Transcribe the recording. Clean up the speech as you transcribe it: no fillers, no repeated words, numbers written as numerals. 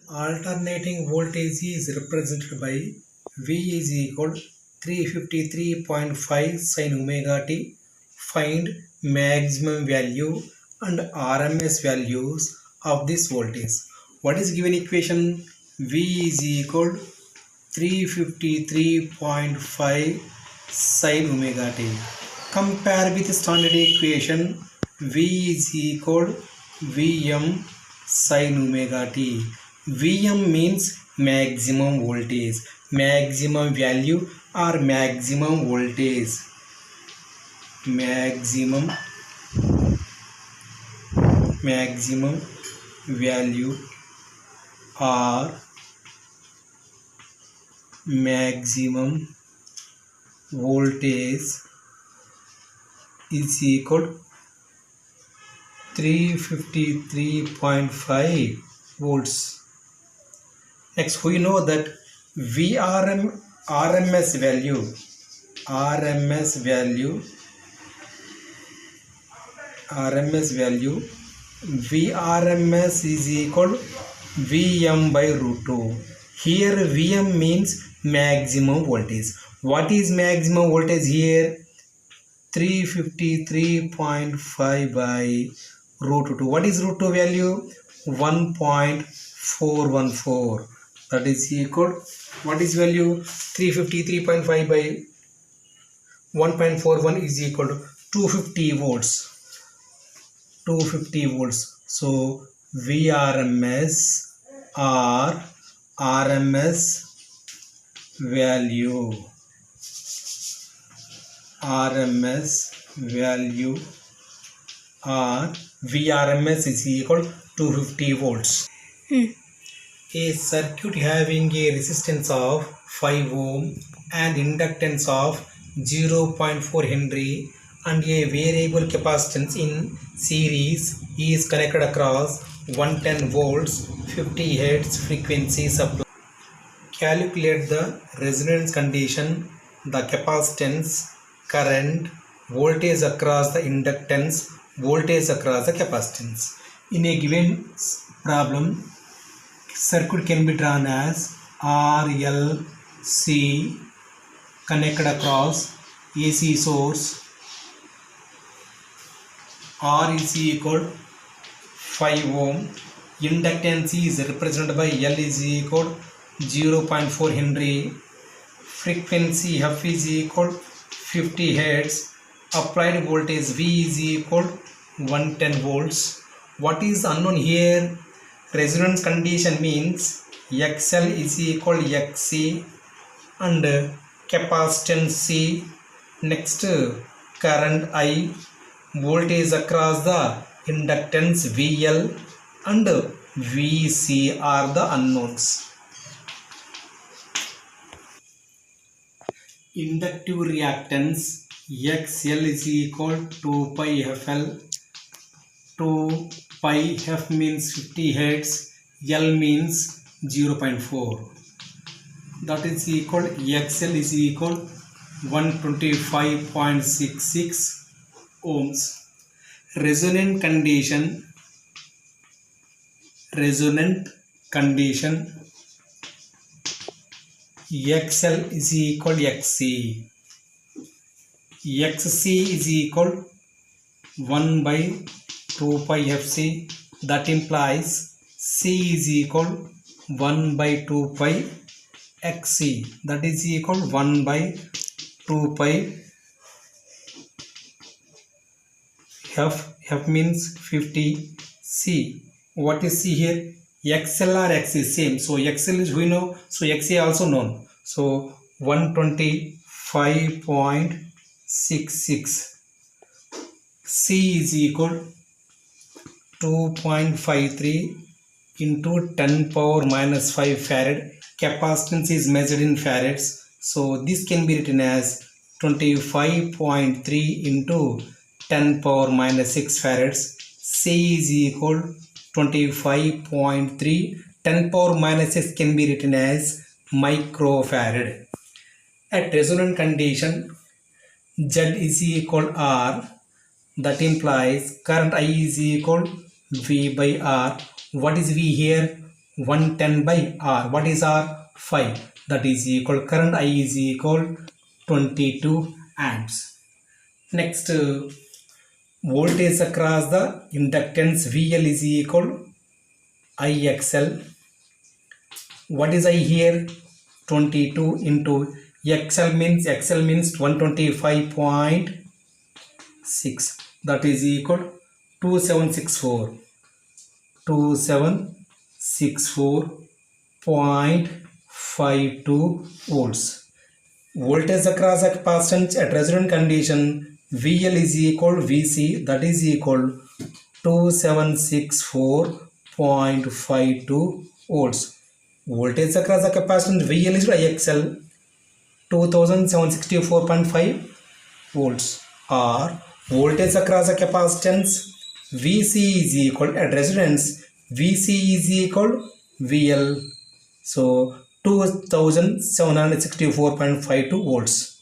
Alternating voltage is represented by V is equal 353.5 sin omega t. Find maximum value and RMS values of this voltage. What is given equation? V is equal 353.5 sin omega t. Compare with standard equation. V is equal Vm sin omega t. Vm means maximum voltage, maximum value or maximum voltage, maximum value or maximum voltage is equal 353.5 volts. Next, we know that RMS value Vrms is equal Vm by root 2. Here Vm means maximum voltage. What is maximum voltage here? 353.5 by root 2. What is root 2 value? 1.414. That is equal. What is value? 353.5 by 1.41 is equal to 250 volts. 250 volts. So Vrms or RMS value or Vrms is equal to 250 volts. A circuit having a resistance of 5 ohm and inductance of 0.4 Henry and a variable capacitance in series is connected across 110 volts 50 Hz frequency supply. Calculate the resonance condition, the capacitance, current, voltage across the inductance, voltage across the capacitance. In a given problem, circuit can be drawn as RLC connected across AC source. R is equal 5 ohm. Inductance is represented by L is equal 0.4 Henry. Frequency F is equal 50 Hz. Applied voltage V is equal 110 volts. What is unknown here? Resonance condition means XL is equal XC and capacitance C. Next, current I, voltage across the inductance VL and VC are the unknowns. Inductive reactance XL is equal to 2 pi FL. 2 pi F means 50 Hz, L means 0.4. That is equal, XL is equal 125.66 ohms. Resonant condition XL is equal XC. XC is equal 1 by 2 pi FC. That implies C is equal 1 by 2 pi XC. That is equal 1 by 2 pi F. F means 50. C. What is C here? XL or XC same. So XL is we know. So XC also known. So 125.66. C is equal 2.53 into 10 power minus 5 farad. Capacitance is measured in farads. So this can be written as 25.3 into 10 power minus 6 farads. C is equal 25.3. 10 power minus 6 can be written as microfarad. At resonant condition, Z is equal R. That implies current I is equal V by R. What is V here? 110 by R. What is R? 5. That is equal, current I is equal 22 amps. Next, voltage across the inductance VL is equal IXL. What is I here? 22 into XL means 125.6. That is equal 2764. 2764.52 volts. Voltage across a capacitance at resonant condition VL is equal VC, that is equal 2764.52 volts. Voltage across the capacitance VL is IXL 2764.5 volts, or voltage across the capacitance VC is equal at resonance VC is equal VL, so 2764.52 volts.